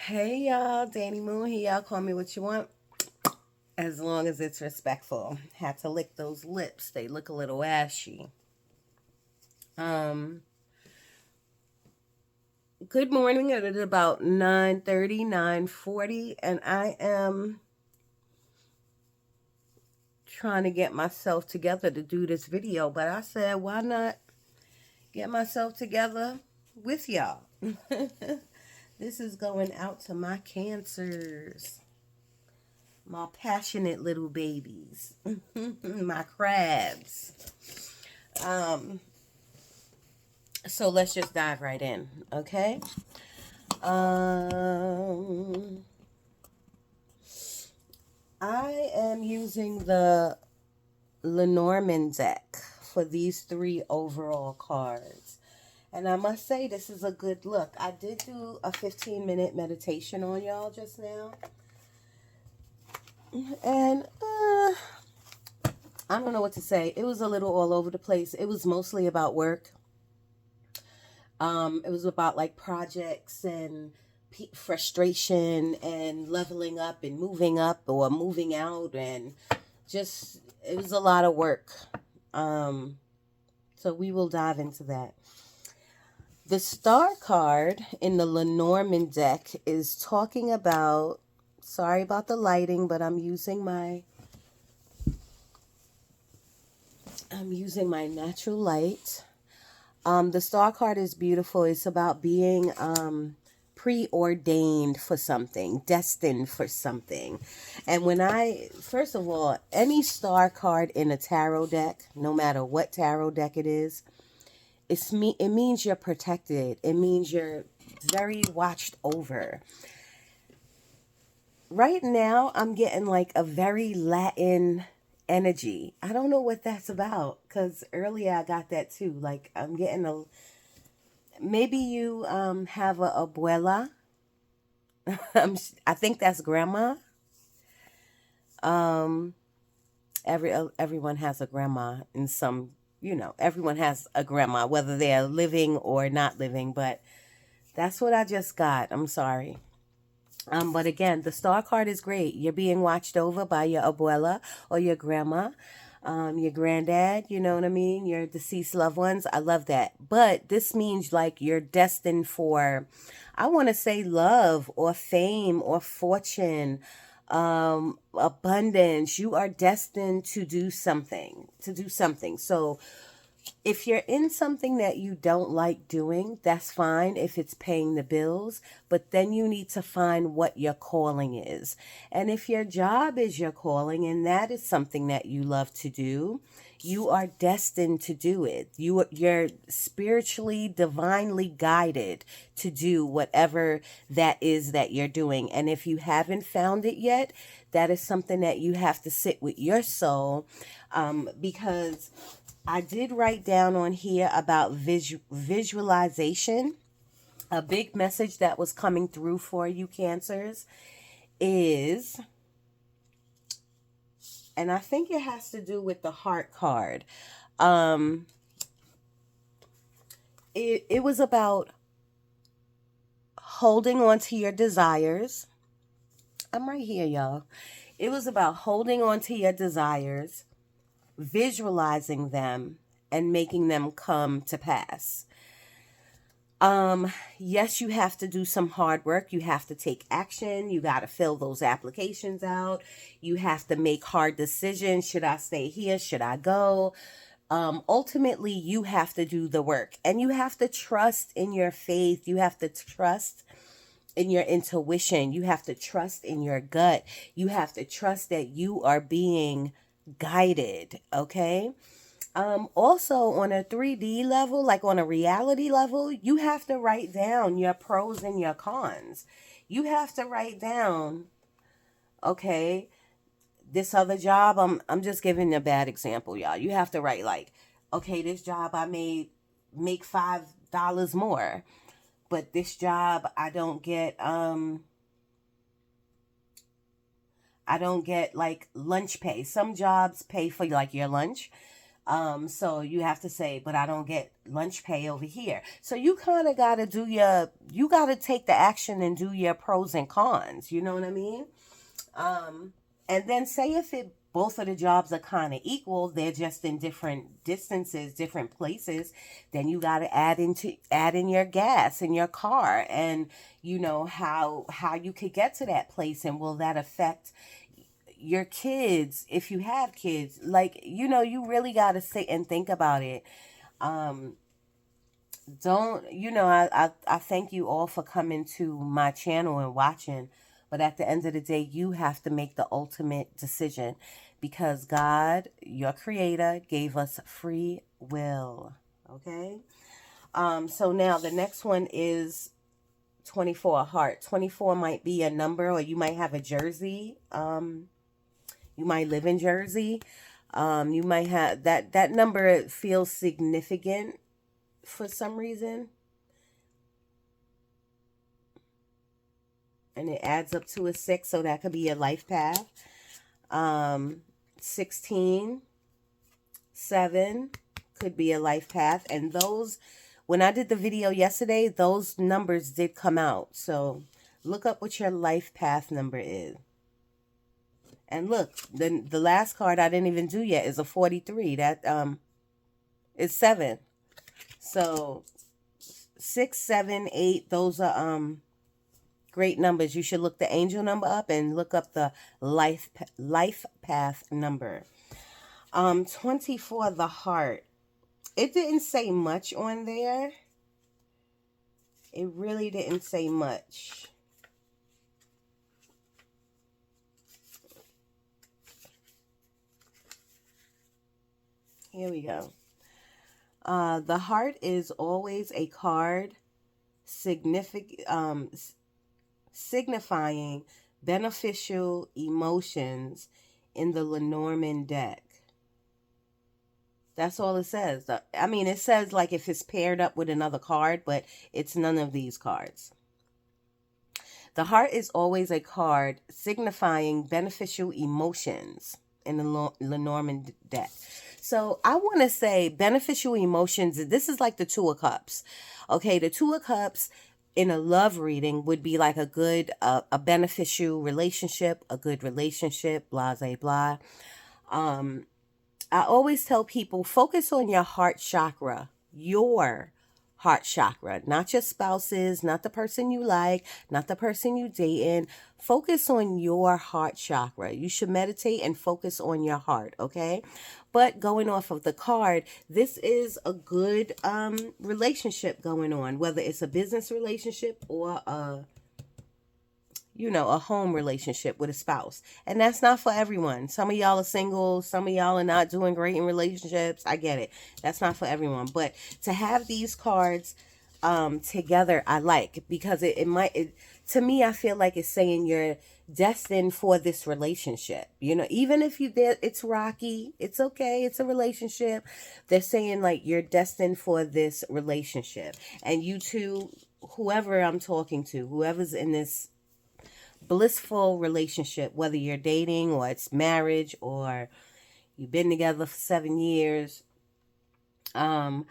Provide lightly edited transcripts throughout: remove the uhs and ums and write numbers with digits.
Hey y'all, Danny Moon here. Y'all call me what you want, as long as it's respectful. Had to lick those lips; they look a little ashy. Um, Good morning. It is about 9:30, 9:40, and I am trying to get myself together to do this video. But I said, why not get myself together with y'all? This is going out to my cancers, my passionate little babies, my crabs. Um, so let's just dive right in, okay? Um, I am using the Lenormand deck for these three overall cards. And I must say, this is a good look. I did do a 15-minute meditation on y'all just now. And I don't know what to say. It was a little all over the place. It was mostly about work. It was about like projects and frustration and leveling up or moving out, and just it was a lot of work. So we will dive into that. The star card in the Lenormand deck is talking about, sorry about the lighting, but I'm using my natural light. The star card is beautiful. It's about being preordained for something, destined for something. And first of all, any star card in a tarot deck, no matter what tarot deck it is, it means you're protected. It means you're very watched over. Right now, I'm getting like a very Latin energy. I don't know what that's about, because earlier I got that too. Like I'm getting maybe you have a abuela. I think that's grandma. Um, everyone has a grandma in some, everyone has a grandma, whether they're living or not living. But that's what I just got. I'm sorry. But again, the star card is great. You're being watched over by your abuela or your grandma, your granddad, you know what I mean? Your deceased loved ones. I love that. But this means like you're destined for, I want to say, love or fame or fortune, abundance. You are destined to do something, So if you're in something that you don't like doing, that's fine if it's paying the bills, but then you need to find what your calling is. And if your job is your calling and that is something that you love to do, you are destined to do it. You're spiritually, divinely guided to do whatever that is that you're doing. And if you haven't found it yet, that is something that you have to sit with your soul, because I did write down on here about visualization. A big message that was coming through for you, Cancers, is, and I think it has to do with the heart card. Um, it was about holding on to your desires. I'm right here, y'all. It was about holding on to your desires, visualizing them, and making them come to pass. Yes, you have to do some hard work. You have to take action. You got to fill those applications out. You have to make hard decisions. Should I stay here? Should I go? Ultimately, you have to do the work, and you have to trust in your faith. You have to trust in your intuition. You have to trust in your gut. You have to trust that you are being guided. Okay. Also on a 3D level, like on a reality level, you have to write down your pros and your cons. You have to write down, okay, this other job, I'm just giving a bad example, y'all. You have to write like, okay, this job make $5 more, but this job I don't get like lunch pay. Some jobs pay for like your lunch. So you have to say, but I don't get lunch pay over here. So you kind of got to you got to take the action and do your pros and cons. You know what I mean? And then say if both of the jobs are kind of equal, they're just in different distances, different places, then you got to add in your gas in your car, and you know how you could get to that place, and will that affect your kids if you have kids? Like, you know, you really got to sit and think about it. um don't, you know, I thank you all for coming to my channel and watching, but at the end of the day, you have to make the ultimate decision, because God, your creator, gave us free will. Okay. So now the next one is 24, a heart. 24 might be a number, or you might have a jersey. You might live in Jersey. You might have that number feels significant for some reason, and it adds up to a 6, so that could be a life path. 16, 7 could be a life path, and those, when I did the video yesterday, those numbers did come out. So look up what your life path number is. And look, the last card I didn't even do yet is a 43. That is 7. So 6, 7, 8, those are great numbers. You should look the angel number up and look up the life path number. 24, the heart. It didn't say much on there. It really didn't say much. Here we go. The heart is always a card signifying beneficial emotions in the Lenormand deck. That's all it says. I mean, it says like if it's paired up with another card, but it's none of these cards. The heart is always a card signifying beneficial emotions in the Lenormand deck. So I want to say beneficial emotions. This is like the Two of Cups. Okay, the Two of Cups in a love reading would be like a good, a beneficial relationship, a good relationship, blah, blah, blah. I always tell people, focus on your heart chakra, your heart chakra, not your spouse's, not the person you like, not the person you dating. Focus on your heart chakra. You should meditate and focus on your heart, okay? But going off of the card, this is a good relationship going on, whether it's a business relationship or a home relationship with a spouse. And that's not for everyone. Some of y'all are single. Some of y'all are not doing great in relationships. I get it. That's not for everyone. But to have these cards together, I like, because to me, I feel like it's saying you're destined for this relationship. You know, even if it's rocky, it's okay. It's a relationship. They're saying like you're destined for this relationship. And you two, whoever I'm talking to, whoever's in this blissful relationship, whether you're dating or it's marriage or you've been together for 7 years, I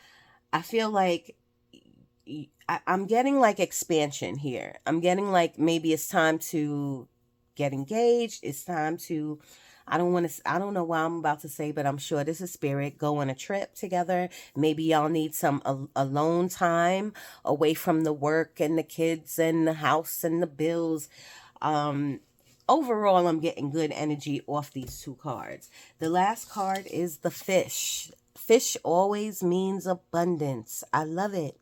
feel like I'm getting like expansion here. I'm getting like maybe it's time to get engaged. It's time to, I don't know why I'm about to say, but I'm sure this is spirit, go on a trip together. Maybe y'all need some alone time away from the work and the kids and the house and the bills. Overall, I'm getting good energy off these two cards. The last card is the fish. Fish always means abundance. I love it.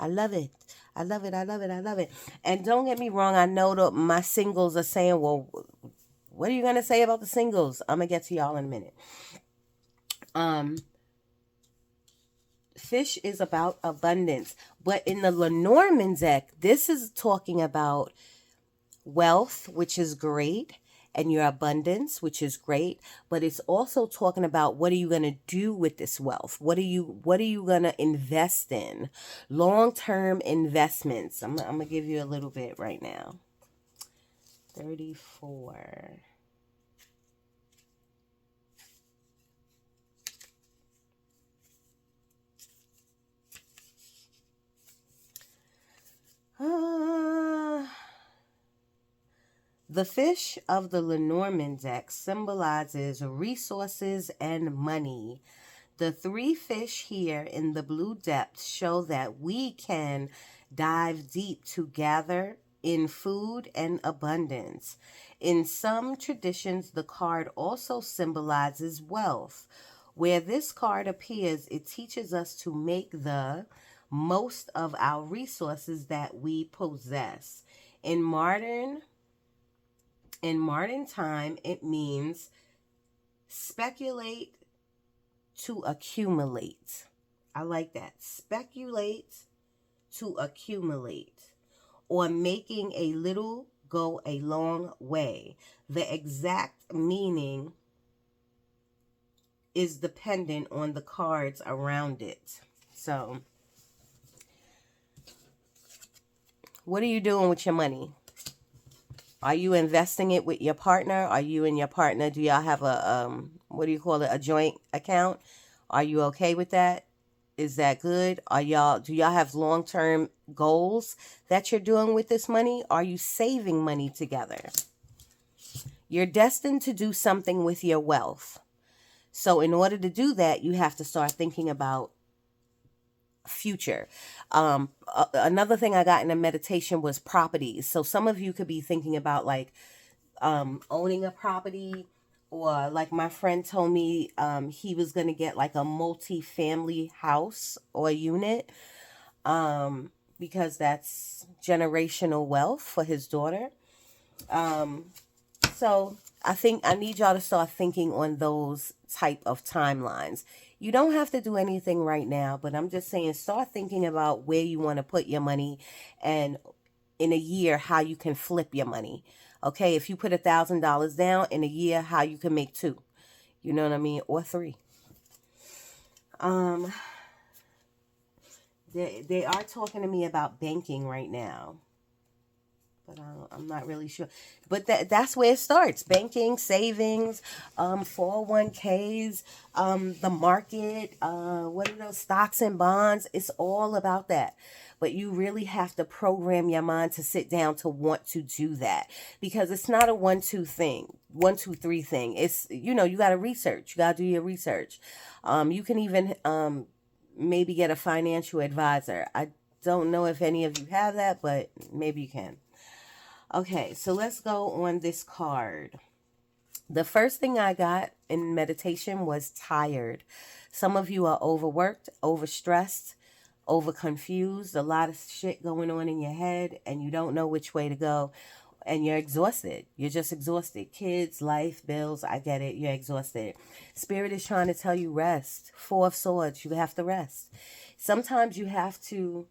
I love it. I love it. I love it. I love it. And don't get me wrong. I know that my singles are saying, well, what are you going to say about the singles? I'm going to get to y'all in a minute. Fish is about abundance. But in the Lenormand deck, this is talking about wealth, which is great, and your abundance, which is great, but it's also talking about what are you going to do with this wealth? What are you going to invest in? Long-term investments. I'm going to give you a little bit right now. 34. Uh, the fish of the Lenormand deck symbolizes resources and money. The three fish here in the blue depths show that we can dive deep to gather in food and abundance. In some traditions, the card also symbolizes wealth. Where this card appears, it teaches us to make the most of our resources that we possess. In modern time, it means speculate to accumulate. I like that. Speculate to accumulate, or making a little go a long way. The exact meaning is dependent on the cards around it. So, what are you doing with your money? Are you investing it with your partner? Are you and your partner, do y'all have a, what do you call it, a joint account? Are you okay with that? Is that good? Do y'all have long-term goals that you're doing with this money? Are you saving money together? You're destined to do something with your wealth. So in order to do that, you have to start thinking about future. Another thing I got in a meditation was properties. So some of you could be thinking about like owning a property, or like my friend told me he was going to get like a multi-family house or unit, because that's generational wealth for his daughter. So I think I need y'all to start thinking on those type of timelines. You don't have to do anything right now, but I'm just saying start thinking about where you want to put your money, and in a year how you can flip your money. Okay, if you put $1,000 down in a year, how you can make two. You know what I mean? Or three. They are talking to me about banking right now, but I'm not really sure. But that's where it starts: banking, savings, 401ks, the market, what are those, stocks and bonds. It's all about that. But you really have to program your mind to sit down to want to do that, because it's not a 1, 2 thing, 1, 2, 3 thing. It's, you got to research. You got to do your research. You can even maybe get a financial advisor. I don't know if any of you have that, but maybe you can. Okay, so let's go on this card. The first thing I got in meditation was tired. Some of you are overworked, overstressed, over confused, a lot of shit going on in your head, and you don't know which way to go, and you're exhausted. You're just exhausted. Kids, life, bills, I get it. You're exhausted. Spirit is trying to tell you rest. 4 of Swords, you have to rest. Sometimes you have to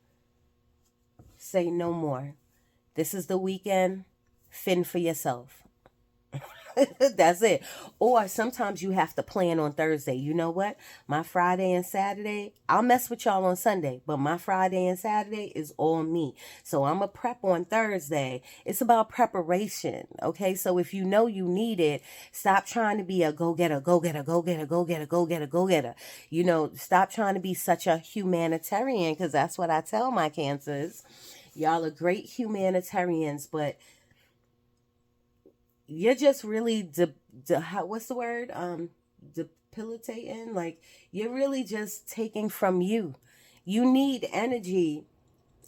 say no more. This is the weekend. Fend for yourself. That's it. Or sometimes you have to plan on Thursday. You know what? My Friday and Saturday, I'll mess with y'all on Sunday, but my Friday and Saturday is all me. So I'm a prep on Thursday. It's about preparation. Okay. So if you know you need it, stop trying to be a go-getter, go-getter, go-getter, go-getter, go-getter, go-getter. Stop trying to be such a humanitarian, because that's what I tell my Cancers. Y'all are great humanitarians, but you're just really what's the word, debilitating. Like, you're really just taking from you. You need energy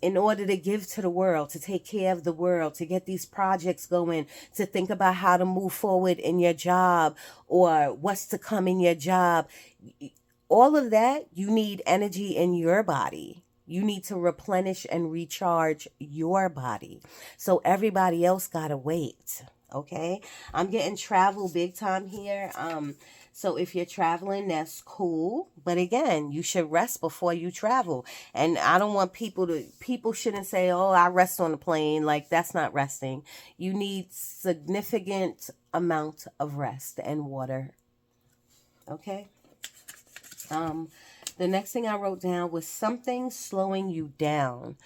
in order to give to the world, to take care of the world, to get these projects going, to think about how to move forward in your job, or what's to come in your job. All of that, you need energy in your body. You need to replenish and recharge your body. So everybody else gotta wait. Okay, I'm getting travel big time here. So if you're traveling, that's cool. But again, you should rest before you travel. And I don't want people shouldn't say, oh, I rest on the plane. Like, that's not resting. You need significant amount of rest and water. Okay. The next thing I wrote down was something slowing you down.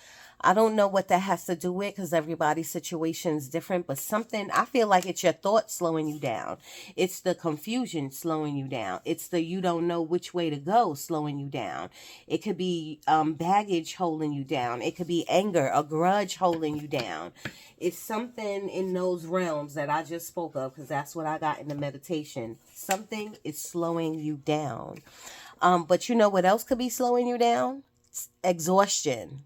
I don't know what that has to do with, because everybody's situation is different, but something, I feel like it's your thoughts slowing you down. It's the confusion slowing you down. It's the you don't know which way to go slowing you down. It could be baggage holding you down. It could be anger, a grudge holding you down. It's something in those realms that I just spoke of, because that's what I got in the meditation. Something is slowing you down. But you know what else could be slowing you down? Exhaustion.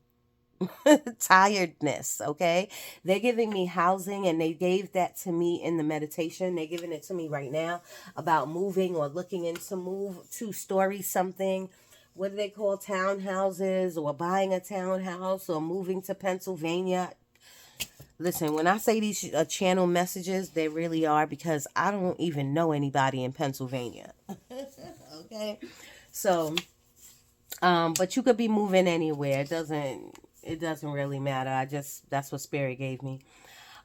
Tiredness. Okay, they're giving me housing, and they gave that to me in the meditation. They're giving it to me right now about moving or looking into move, 2-story something. What do they call townhouses, or buying a townhouse, or moving to Pennsylvania? Listen, when I say these channel messages, they really are, because I don't even know anybody in Pennsylvania. Okay, so but you could be moving anywhere. It doesn't really matter. That's what Spirit gave me.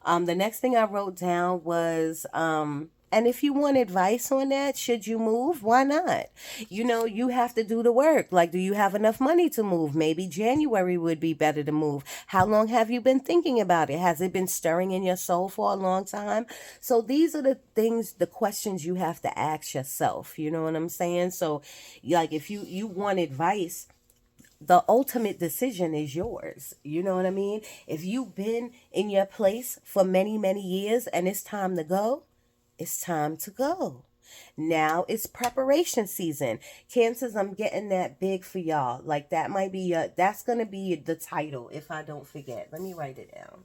The next thing I wrote down was, and if you want advice on that, should you move? Why not? You have to do the work. Like, do you have enough money to move? Maybe January would be better to move. How long have you been thinking about it? Has it been stirring in your soul for a long time? So these are the things, the questions you have to ask yourself. You know what I'm saying? So, like, if you want advice, the ultimate decision is yours. You know what I mean? If you've been in your place for many, many years and it's time to go, it's time to go. Now it's preparation season. Cancers, I'm getting that big for y'all. Like, that might be that's going to be the title if I don't forget. Let me write it down.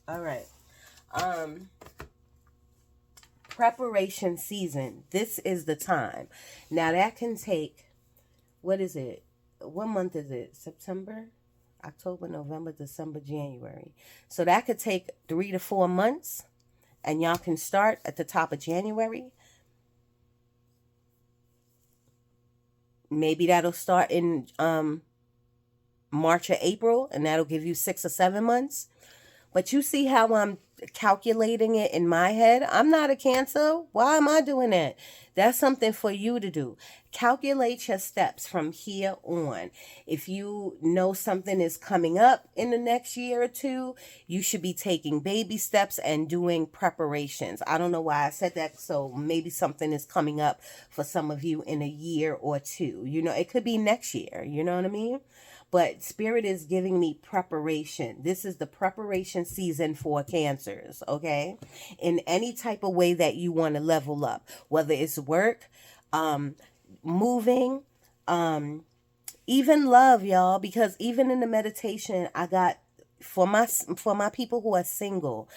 All right. Um Preparation season. This is the time. Now that can take, what is it? What month is it? September, October, November, December, January. So that could take 3 to 4 months, and y'all can start at the top of January. Maybe that'll start in March or April, and that'll give you 6 or 7 months. But you see how I'm calculating it in my head? I'm not a Cancer. Why am I doing that? That's something for you to do. Calculate your steps from here on. If you know something is coming up in the next year or two, you should be taking baby steps and doing preparations. I don't know why I said that. So maybe something is coming up for some of you in a year or two. It could be next year. You know what I mean? But Spirit is giving me preparation. This is the preparation season for Cancers, okay? In any type of way that you want to level up, whether it's work, moving, even love, y'all. Because even in the meditation, I got, for my people who are single,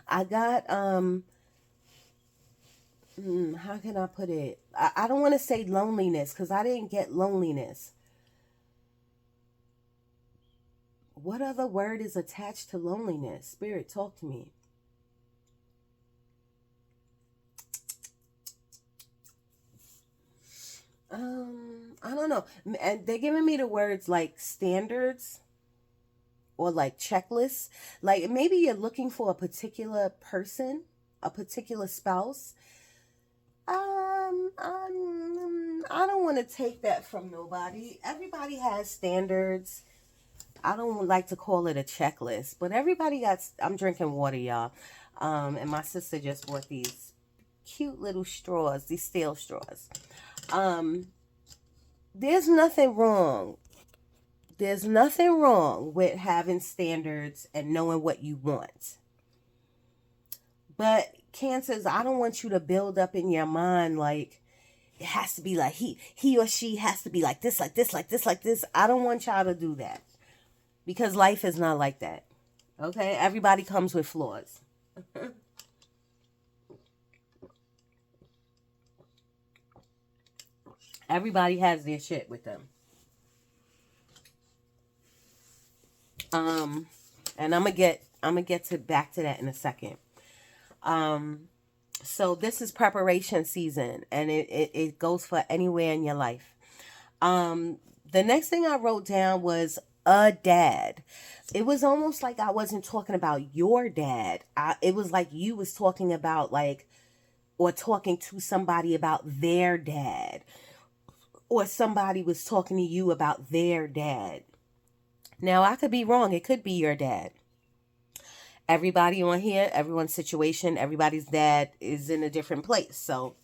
I got how can I put it? I don't want to say loneliness, because I didn't get loneliness. What other word is attached to loneliness? Spirit, talk to me. I don't know. And they're giving me the words like standards or like checklists. Like, maybe you're looking for a particular person, a particular spouse. I don't want to take that from nobody. Everybody has standards. I don't like to call it a checklist, but everybody got, I'm drinking water, y'all. And my sister just bought these cute little straws, these steel straws. There's nothing wrong. There's nothing wrong with having standards and knowing what you want. But Cancers, I don't want you to build up in your mind like it has to be like he or she has to be like this, like this, like this, like this. I don't want y'all to do that. Because life is not like that. Okay? Everybody comes with flaws. Everybody has their shit with them. And I'm gonna get to back to that in a second. So this is preparation season, and it goes for anywhere in your life. The next thing I wrote down was a dad. It was almost like I wasn't talking about your dad. It was like you was talking about like, or talking to somebody about their dad, or somebody was talking to you about their dad. Now, I could be wrong. It could be your dad. Everybody on here, everyone's situation, everybody's dad is in a different place. So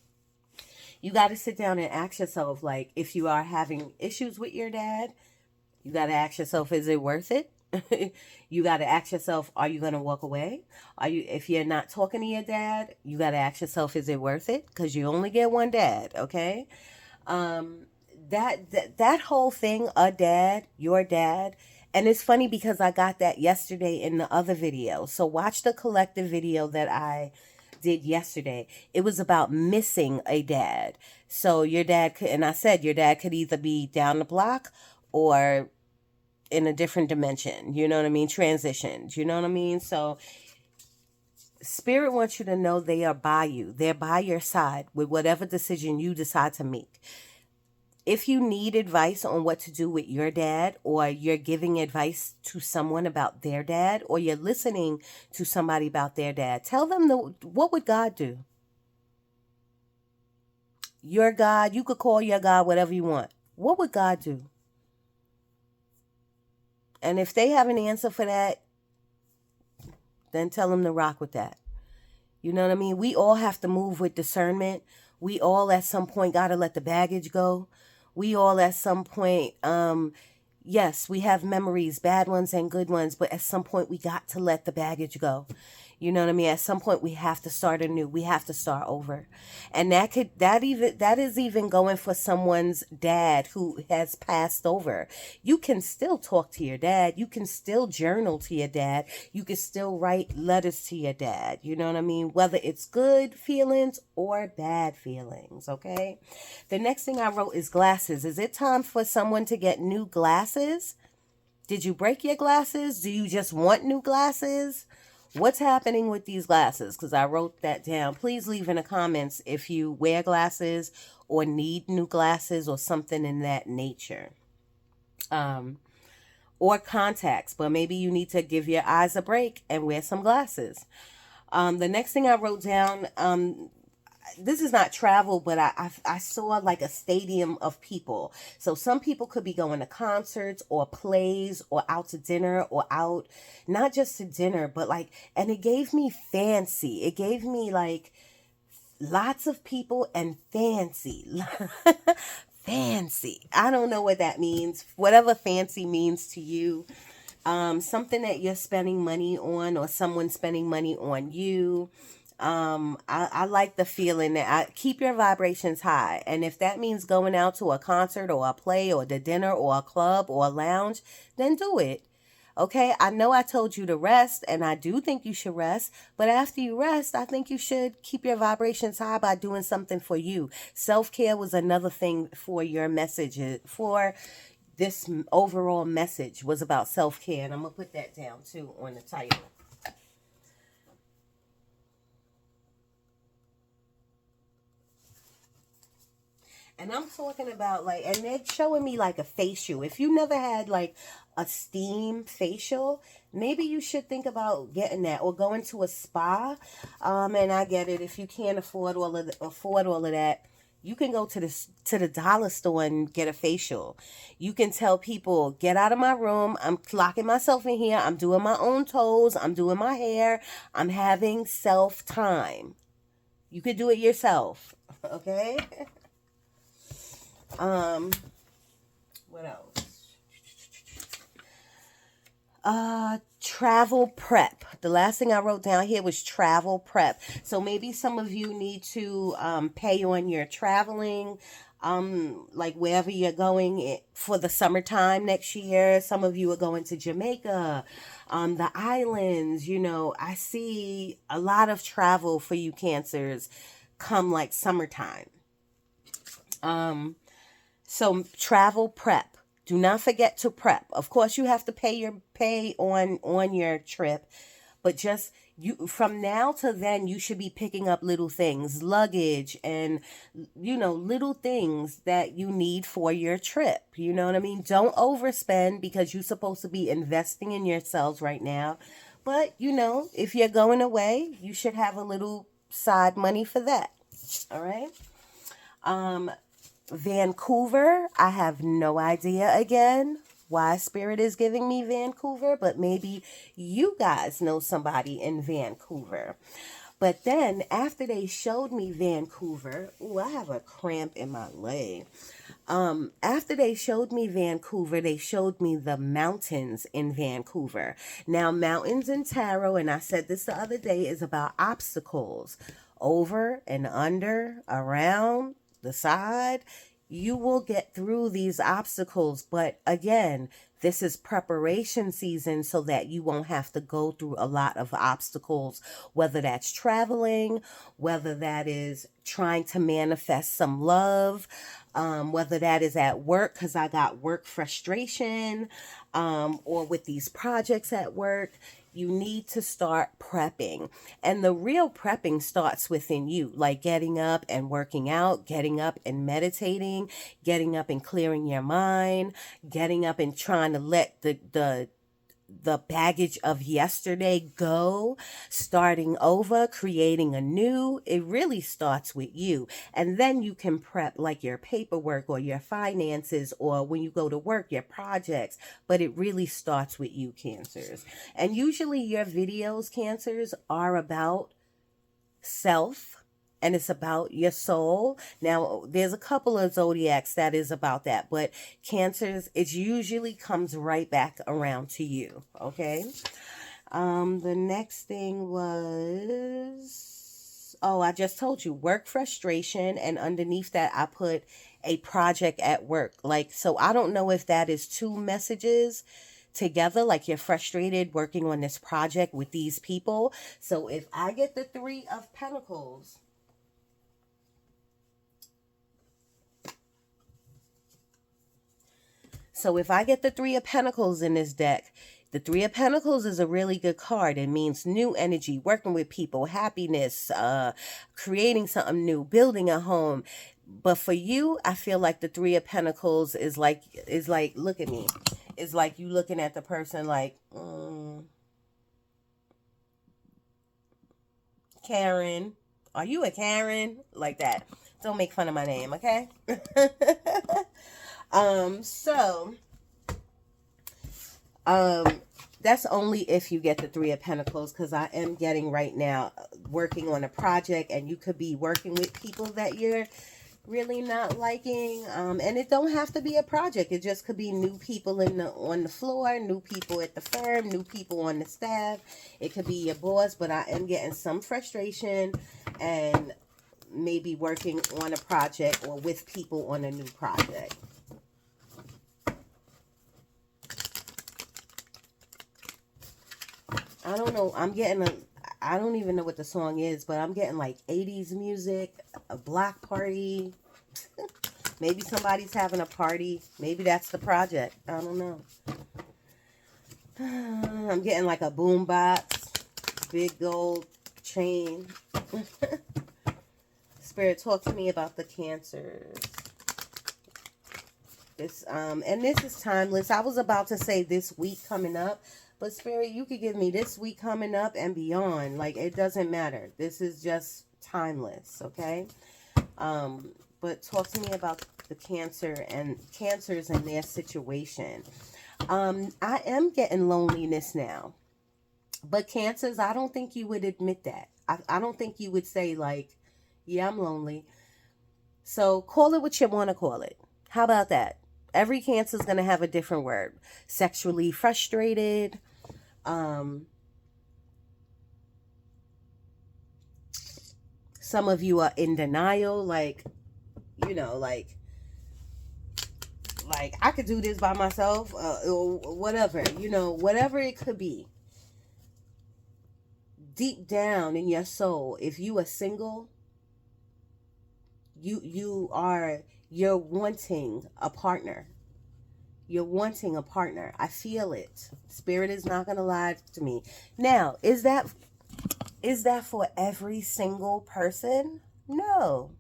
you got to sit down and ask yourself, like, if you are having issues with your dad, you got to ask yourself, is it worth it? You got to ask yourself, are you going to walk away? If you're not talking to your dad, you got to ask yourself, is it worth it? Because you only get one dad, okay? Um, that whole thing, a dad, your dad, and it's funny because I got that yesterday in the other video. So watch the collective video that I did yesterday. It was about missing a dad. So your dad could, and I said your dad could either be down the block or in a different dimension, you know what I mean? Transitions, you know what I mean? So Spirit wants you to know they are by you. They're by your side with whatever decision you decide to make. If you need advice on what to do with your dad, or you're giving advice to someone about their dad, or you're listening to somebody about their dad, tell them what would God do? Your God, you could call your God whatever you want. What would God do? And if they have an answer for that, then tell them to rock with that. You know what I mean? We all have to move with discernment. We all at some point got to let the baggage go. We all at some point, yes, we have memories, bad ones and good ones, but at some point we got to let the baggage go. You know what I mean? At some point we have to start anew. We have to start over. And that is even going for someone's dad who has passed over. You can still talk to your dad. You can still journal to your dad. You can still write letters to your dad. You know what I mean? Whether it's good feelings or bad feelings, okay? The next thing I wrote is glasses. Is it time for someone to get new glasses? Did you break your glasses? Do you just want new glasses? What's happening with these glasses? Because I wrote that down. Please leave in the comments if you wear glasses or need new glasses or something in that nature. Or contacts, but maybe you need to give your eyes a break and wear some glasses. The next thing I wrote down, this is not travel, but I saw like a stadium of people. So some people could be going to concerts or plays or out to dinner or out, not just to dinner, but like, and it gave me fancy. It gave me like lots of people and fancy. Fancy. I don't know what that means. Whatever fancy means to you. Something that you're spending money on or someone spending money on you. I like the feeling that I keep your vibrations high. And if that means going out to a concert or a play or the dinner or a club or a lounge, then do it. Okay, I know I told you to rest, and I do think you should rest, but after you rest, I think you should keep your vibrations high by doing something for you. Self-care was another thing for your message, for this overall message was about self-care, and I'm going to put that down too on the title. And I'm talking about like, and they're showing me like a facial. If you never had like a steam facial, maybe you should think about getting that or going to a spa. And I get it. If you can't afford all of that, you can go to the dollar store and get a facial. You can tell people, get out of my room. I'm locking myself in here. I'm doing my own toes. I'm doing my hair. I'm having self time. You could do it yourself. Okay. What else? Travel prep. The last thing I wrote down here was travel prep. So maybe some of you need to pay on your traveling, like wherever you're going for the summertime next year. Some of you are going to Jamaica, the islands. You know, I see a lot of travel for you Cancers come like summertime. So travel prep. Do not forget to prep. Of course, you have to pay on your trip, but just You, from now to then, you should be picking up little things, luggage, and little things that you need for your trip. You know what I mean? Don't overspend, because you're supposed to be investing in yourselves right now. But if you're going away, you should have a little side money for that. All right. Vancouver, I have no idea again why Spirit is giving me Vancouver, but maybe you guys know somebody in Vancouver. But then after they showed me Vancouver, ooh, I have a cramp in my leg. After they showed me Vancouver, they showed me the mountains in Vancouver. Now, mountains in tarot, and I said this the other day, is about obstacles. Over and under, around, the side. You will get through these obstacles, but again, this is preparation season so that you won't have to go through a lot of obstacles, whether that's traveling, whether that is trying to manifest some love, whether that is at work, because I got work frustration, or with these projects at work. You need to start prepping. And the real prepping starts within you, like getting up and working out, getting up and meditating, getting up and clearing your mind, getting up and trying to let the baggage of yesterday go, starting over, creating a new. It really starts with you. And then you can prep like your paperwork or your finances, or when you go to work, your projects. But it really starts with you, Cancers. And usually your videos, Cancers, are about self, and it's about your soul. Now, there's a couple of zodiacs that is about that, but Cancers, it usually comes right back around to you, okay? The next thing was, I just told you, work frustration, and underneath that, I put a project at work. Like, so I don't know if that is two messages together, like you're frustrated working on this project with these people. So if I get the Three of Pentacles, in this deck, the Three of Pentacles is a really good card. It means new energy, working with people, happiness, creating something new, building a home. But for you, I feel like the Three of Pentacles is like, look at me. It's like you looking at the person like, Karen, are you a Karen? Like that. Don't make fun of my name, okay? That's only if you get the Three of Pentacles, because I am getting right now working on a project, and you could be working with people that you're really not liking, and it don't have to be a project. It just could be new people on the floor, new people at the firm, new people on the staff. It could be your boss, but I am getting some frustration and maybe working on a project or with people on a new project. I don't know. I don't even know what the song is, but I'm getting like 80s music, a block party. Maybe somebody's having a party. Maybe that's the project. I don't know. I'm getting like a boombox, big gold chain. Spirit, talk to me about the Cancers. And this is timeless. I was about to say this week coming up, but Spirit, you could give me this week coming up and beyond. Like, it doesn't matter. This is just timeless, okay? But talk to me about the Cancers and their situation. I am getting loneliness now. But Cancers, I don't think you would admit that. I don't think you would say, like, yeah, I'm lonely. So call it what you want to call it. How about that? Every Cancer is going to have a different word. Sexually frustrated. Some of you are in denial. Like, like I could do this by myself. Or whatever. Whatever it could be. Deep down in your soul, if you are single, you're wanting a partner. You're wanting a partner. I feel it. Spirit is not going to lie to me. Now, is that Is that for every single person? No,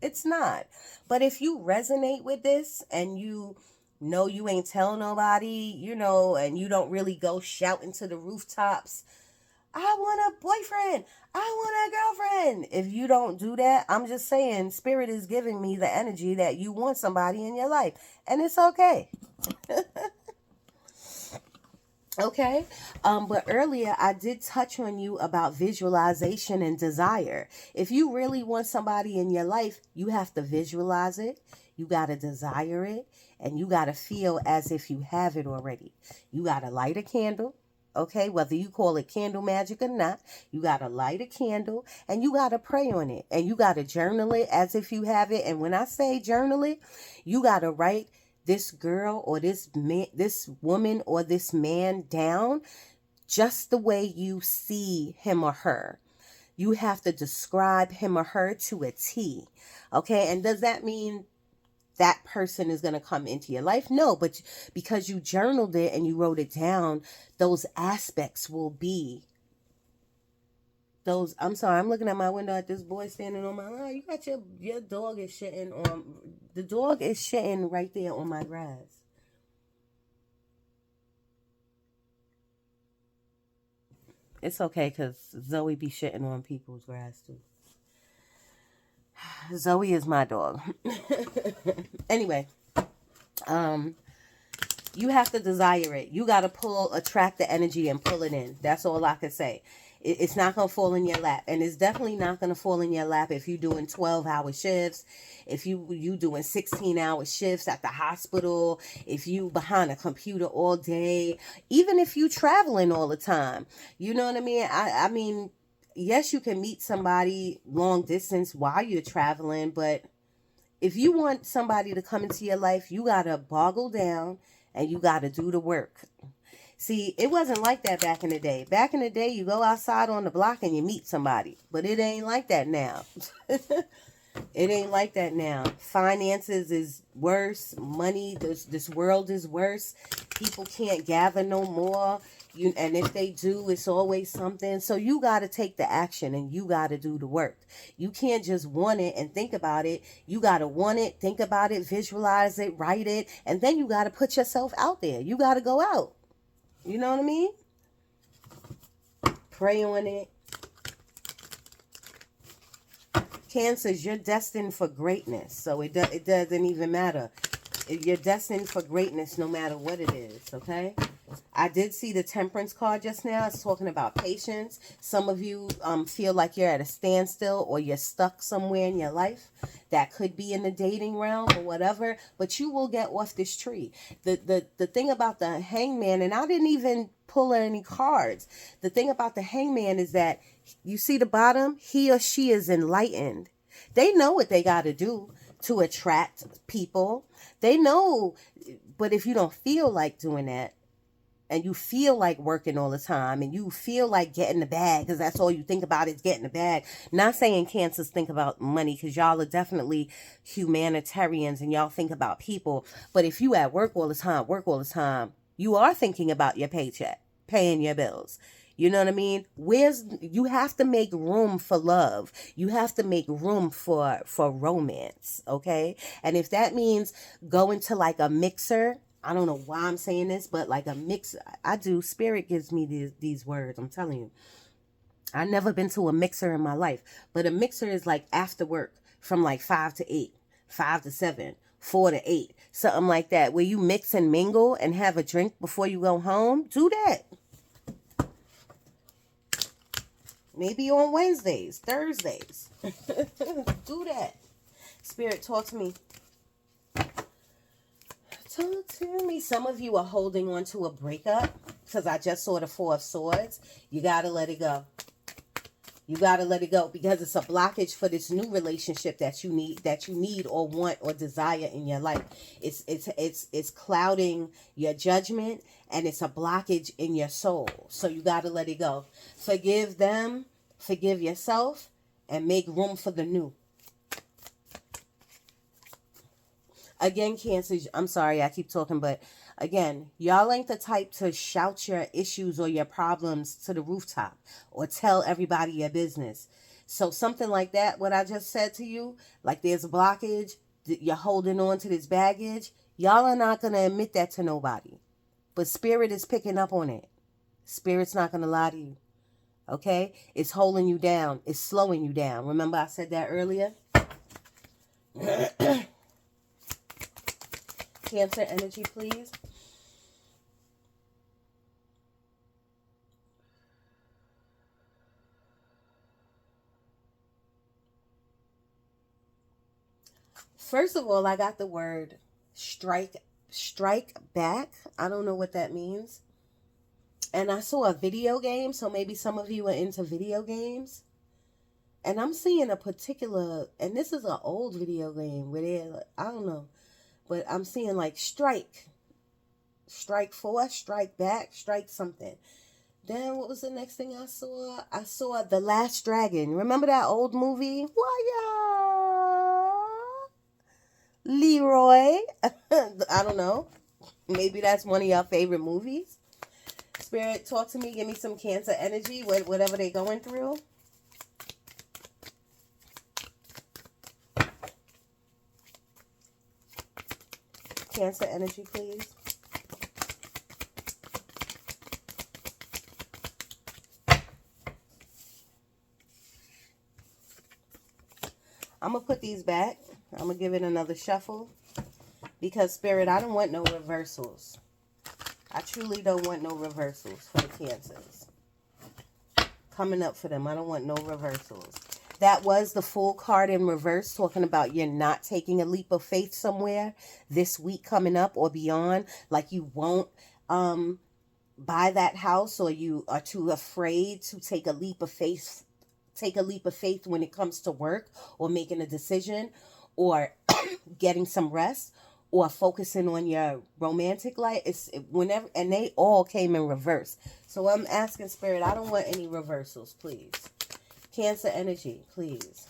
it's not. But if you resonate with this and you know you ain't tell nobody, and you don't really go shouting to the rooftops, I want a boyfriend, I want a girlfriend. If you don't do that, I'm just saying, Spirit is giving me the energy that you want somebody in your life. And it's okay. Okay. But earlier I did touch on you about visualization and desire. If you really want somebody in your life, you have to visualize it, you got to desire it, and you got to feel as if you have it already. You got to light a candle. Okay, whether you call it candle magic or not, you got to light a candle and you got to pray on it, and you got to journal it as if you have it. And when I say journal it, you got to write this girl or this man, this woman or this man down just the way you see him or her. You have to describe him or her to a T. Okay, and does that mean that person is going to come into your life? No, but because you journaled it and you wrote it down, those aspects will be those. I'm sorry, I'm looking at my window at this boy standing on my, oh, you got your dog is shitting on, the dog is shitting right there on my grass. It's okay, because Zoe be shitting on people's grass too. Zoe is my dog. Anyway, you have to desire it. You got to attract the energy and pull it in. That's all I can say. It's not going to fall in your lap. And it's definitely not going to fall in your lap if you're doing 12-hour shifts, if you doing 16-hour shifts at the hospital, if you behind a computer all day, even if you traveling all the time. You know what I mean? I mean, yes, you can meet somebody long distance while you're traveling, but if you want somebody to come into your life, you got to boggle down and you got to do the work. See, it wasn't like that back in the day. Back in the day, you go outside on the block and you meet somebody. But it ain't like that now. It ain't like that now. Finances is worse. Money, this world is worse. People can't gather no more. And if they do, it's always something. So you got to take the action and you got to do the work. You can't just want it and think about it. You got to want it, think about it, visualize it, write it. And then you got to put yourself out there. You got to go out. You know what I mean? Pray on it. Cancers, you're destined for greatness. So it doesn't even matter. You're destined for greatness no matter what it is, okay? I did see the Temperance card just now. It's talking about patience. Some of you feel like you're at a standstill or you're stuck somewhere in your life. That could be in the dating realm or whatever. But you will get off this tree. The thing about the Hangman, and I didn't even pull any cards. The thing about the Hangman is that, you see the bottom? He or she is enlightened. They know what they got to do to attract people. They know, but if you don't feel like doing that, and you feel like working all the time, and you feel like getting the bag, because that's all you think about is getting the bag. Not saying Cancers think about money, because y'all are definitely humanitarians, and y'all think about people. But if you at work all the time, you are thinking about your paycheck, paying your bills. You know what I mean? You have to make room for love. You have to make room for romance, okay? And if that means going to like a mixer, I don't know why I'm saying this, but like a mixer, I do. Spirit gives me these words. I'm telling you. I've never been to a mixer in my life, but a mixer is like after work from like 5 to 8, 5 to 7, 4 to 8, something like that, where you mix and mingle and have a drink before you go home. Do that. Maybe on Wednesdays, Thursdays. Do that. Spirit, talk to me. Talk to me. Some of you are holding on to a breakup because I just saw the Four of Swords. You got to let it go. You got to let it go because it's a blockage for this new relationship that you need or want or desire in your life. It's clouding your judgment and it's a blockage in your soul. So you got to let it go. Forgive them, forgive yourself, and make room for the new. Again, Cancer, I'm sorry, I keep talking, but again, y'all ain't the type to shout your issues or your problems to the rooftop or tell everybody your business. So something like that, what I just said to you, like there's a blockage, you're holding on to this baggage, y'all are not going to admit that to nobody. But spirit is picking up on it. Spirit's not going to lie to you. Okay? It's holding you down. It's slowing you down. Remember I said that earlier? Cancer energy, please. First of all, I got the word strike back. I don't know what that means. And I saw a video game, so maybe some of you are into video games. And I'm seeing a particular, and this is an old video game where they're, I don't know, but I'm seeing like strike force, strike back, strike something. Then what was the next thing I saw? I saw The Last Dragon. Remember that old movie? Why, Leroy? I don't know. Maybe that's one of your favorite movies. Spirit, talk to me. Give me some Cancer energy, whatever they're going through. Cancer energy, please. I'm going to put these back. I'm going to give it another shuffle. Because, Spirit, I don't want no reversals. I truly don't want no reversals for the Cancers. Coming up for them. I don't want no reversals. That was the Fool card in reverse, talking about you're not taking a leap of faith somewhere this week coming up or beyond. Like you won't buy that house, or you are too afraid to take a leap of faith. Take a leap of faith when it comes to work or making a decision or getting some rest or focusing on your romantic life. It's whenever, and they all came in reverse. So I'm asking Spirit, I don't want any reversals, please. Cancer energy, please.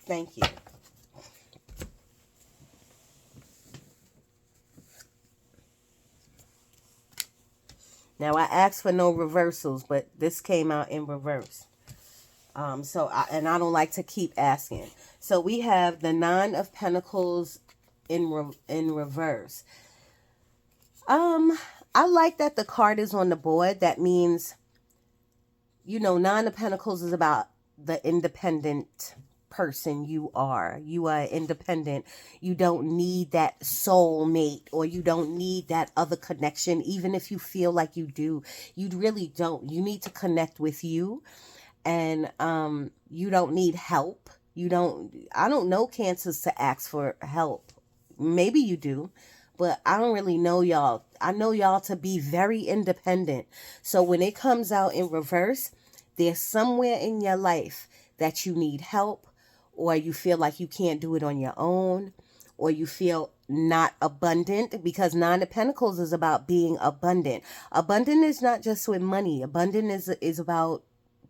Thank you. Now, I asked for no reversals, but this came out in reverse. I don't like to keep asking. So we have the Nine of Pentacles in reverse. I like that the card is on the board. That means, Nine of Pentacles is about the independent person you are. You are independent. You don't need that soulmate, or you don't need that other connection. Even if you feel like you do, you really don't. You need to connect with you, and you don't need help. I don't know Cancers to ask for help. Maybe you do, but I don't really know y'all. I know y'all to be very independent. So when it comes out in reverse, there's somewhere in your life that you need help, or you feel like you can't do it on your own, or you feel not abundant, because Nine of Pentacles is about being abundant. Abundant is not just with money. Abundant is about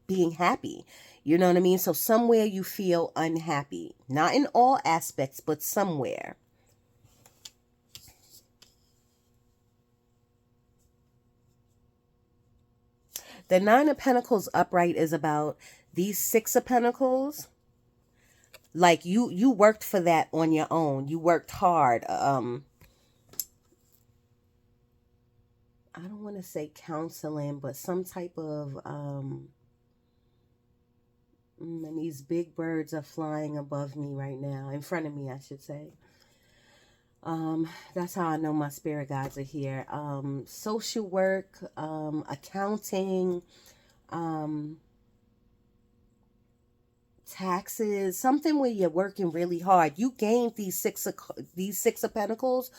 being happy. You know what I mean? So somewhere you feel unhappy. Not in all aspects, but somewhere. The Nine of Pentacles upright is about these Six of Pentacles. Like you worked for that on your own. You worked hard. I don't want to say counseling, but some type of and these big birds are flying above me right now, in front of me, I should say. That's how I know my spirit guides are here. Social work, accounting, taxes, something where you're working really hard. You gained these six of Pentacles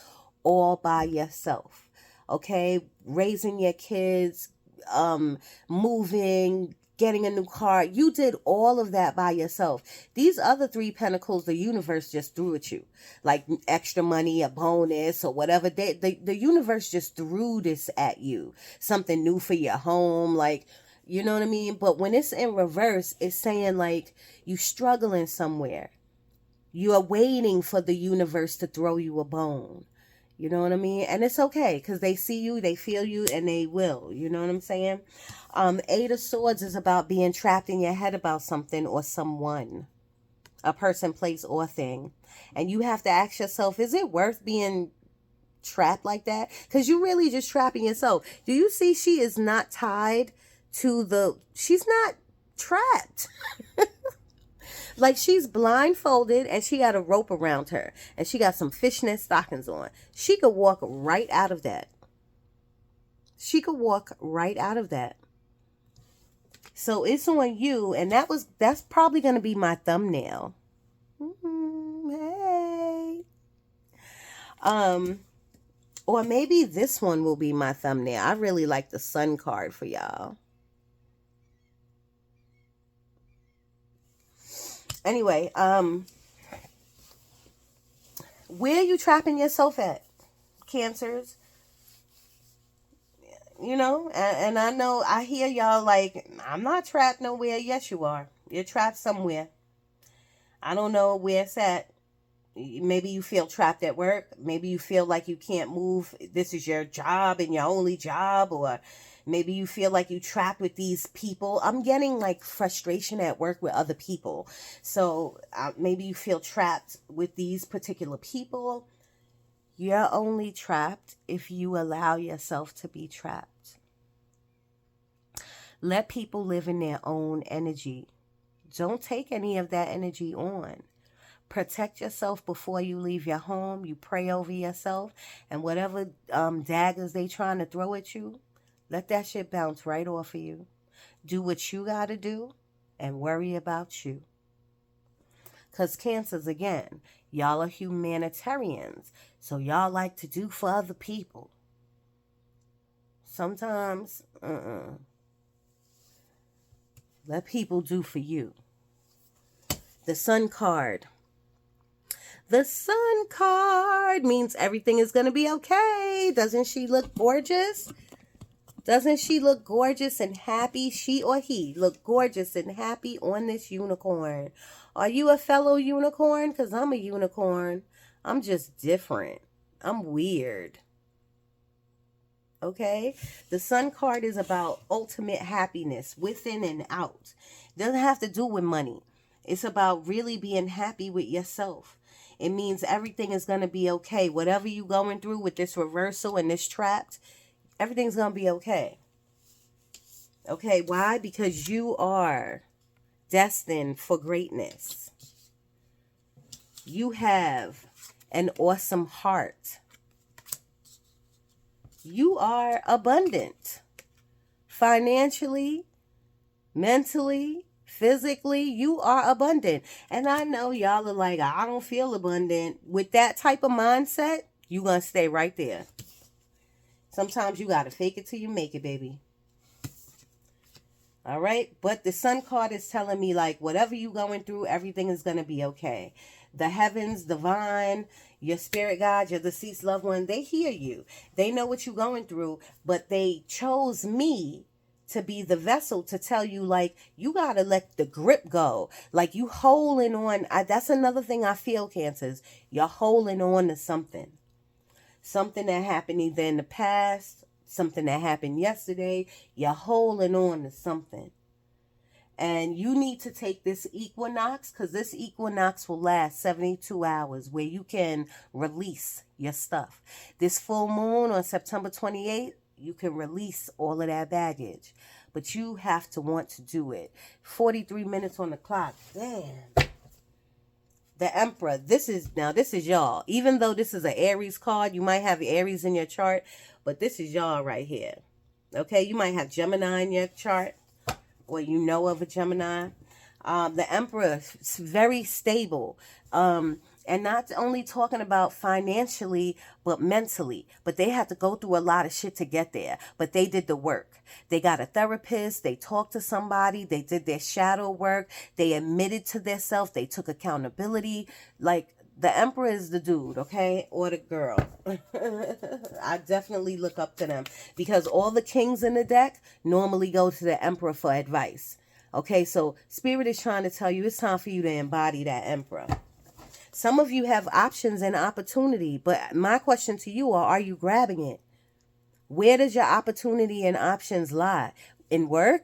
all by yourself. Okay, raising your kids, moving, getting a new car. You did all of that by yourself. These other three pentacles, the universe just threw at you. Like extra money, a bonus, or whatever. The universe just threw this at you. Something new for your home. Like, You know what I mean? But when it's in reverse, it's saying like you struggling somewhere. You are waiting for the universe to throw you a bone. You know what I mean? And it's okay because they see you, they feel you, and they will. You know what I'm saying? Eight of Swords is about being trapped in your head about something or someone, a person, place, or thing. And you have to ask yourself, is it worth being trapped like that? Because you really just trapping yourself. Do you see she is not tied to she's not trapped. Like she's blindfolded and she got a rope around her and she got some fishnet stockings on. She could walk right out of that. She could walk right out of that. So it's on you, and that's probably going to be my thumbnail. Hey. Or maybe this one will be my thumbnail. I really like the Sun card for y'all. Anyway, where are you trapping yourself at, Cancers? You know, and I know I hear y'all like, I'm not trapped nowhere. Yes, you are. You're trapped somewhere. I don't know where it's at. Maybe you feel trapped at work. Maybe you feel like you can't move. This is your job and your only job. Or maybe you feel like you trapped with these people. I'm getting like frustration at work with other people. So maybe you feel trapped with these particular people. You're only trapped if you allow yourself to be trapped. Let people live in their own energy. Don't take any of that energy on. Protect yourself before you leave your home. You pray over yourself, and whatever daggers they trying to throw at you, let that shit bounce right off of you. Do what you got to do and worry about you. Because Cancers, again, y'all are humanitarians, so y'all like to do for other people. Sometimes, let people do for you. The Sun card. The Sun card means everything is going to be okay. Doesn't she look gorgeous? Doesn't she look gorgeous and happy? She or he look gorgeous and happy on this unicorn. Are you a fellow unicorn? Because I'm a unicorn. I'm just different. I'm weird. Okay? The Sun card is about ultimate happiness within and out. It doesn't have to do with money. It's about really being happy with yourself. It means everything is going to be okay. Whatever you're going through with this reversal and this trapped, everything's going to be okay. Okay, why? Because you are destined for greatness. You have an awesome heart. You are abundant. Financially, mentally, physically, you are abundant. And I know y'all are like, I don't feel abundant. With that type of mindset, you're going to stay right there. Sometimes you got to fake it till you make it, baby. All right? But the Sun card is telling me, like, whatever you're going through, everything is going to be okay. The heavens, divine, your spirit guide, your deceased loved one, they hear you. They know what you're going through, but they chose me to be the vessel to tell you, like, you got to let the grip go. Like, you holding on. That's another thing I feel, Cancers. You're holding on to something. Something that happened either in the past, something that happened yesterday. You're holding on to something. And you need to take this equinox, because this equinox will last 72 hours where you can release your stuff. This full moon on September 28th, you can release all of that baggage. But you have to want to do it. 43 minutes on the clock. Damn. The Emperor. This is y'all. Even though this is an Aries card, you might have Aries in your chart, but this is y'all right here. Okay, you might have Gemini in your chart, or you know of a Gemini. The Emperor is very stable. And not only talking about financially, but mentally. But they had to go through a lot of shit to get there. But they did the work. They got a therapist. They talked to somebody. They did their shadow work. They admitted to themselves. They took accountability. Like, The Emperor is the dude, okay? Or the girl. I definitely look up to them because all the kings in the deck normally go to the Emperor for advice. Okay, so Spirit is trying to tell you it's time for you to embody that Emperor. Some of you have options and opportunity, but my question to you are you grabbing it? Where does your opportunity and options lie? In work?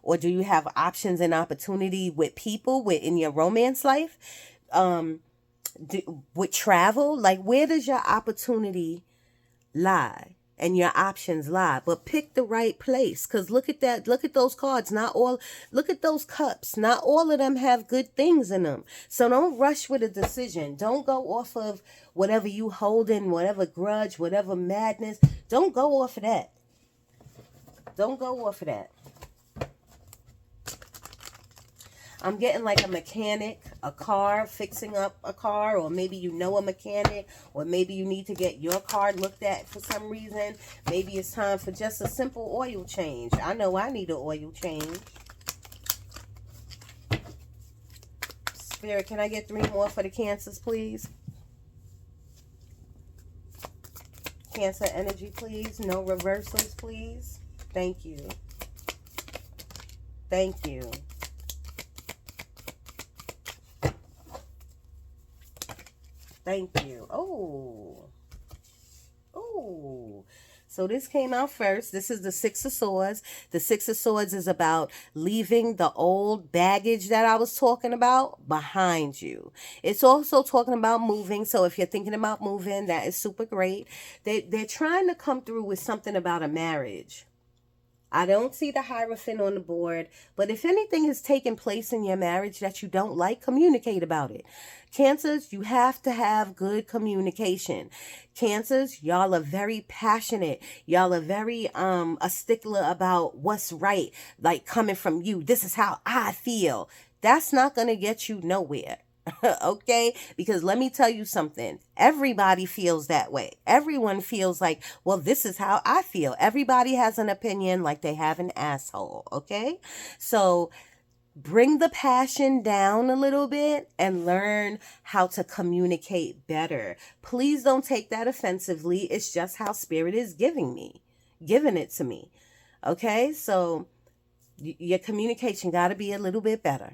Or do you have options and opportunity with people in your romance life? With travel? Like, where does your opportunity lie and your options lie? But pick the right place, because look at that, look at those cards. Not all, look at those cups, not all of them have good things in them. So don't rush with a decision. Don't go off of whatever you hold in, whatever grudge, whatever madness. Don't go off of that. Don't go off of that. I'm getting like a mechanic, a car, fixing up a car, or maybe you know a mechanic, or maybe you need to get your car looked at for some reason. Maybe it's time for just a simple oil change. I know I need an oil change. Spirit, can I get 3 more for the Cancers, please? Cancer energy, please. No reversals, please. Thank you. Thank you. Thank you. Oh. Oh. So this came out first. This is the Six of Swords. The Six of Swords is about leaving the old baggage that I was talking about behind you. It's also talking about moving. So if you're thinking about moving, that is super great. They're trying to come through with something about a marriage. I don't see the Hierophant on the board, but if anything is taking place in your marriage that you don't like, communicate about it. Cancers, you have to have good communication. Cancers, y'all are very passionate. Y'all are very a stickler about what's right, like coming from you. This is how I feel. That's not going to get you nowhere. Okay, because let me tell you something, everybody feels that way. Everyone feels like, well, this is how I feel. Everybody has an opinion, like they have an asshole. Okay, so bring the passion down a little bit and learn how to communicate better. Please don't take that offensively. It's just how Spirit is giving it to me. Okay, so your communication got to be a little bit better.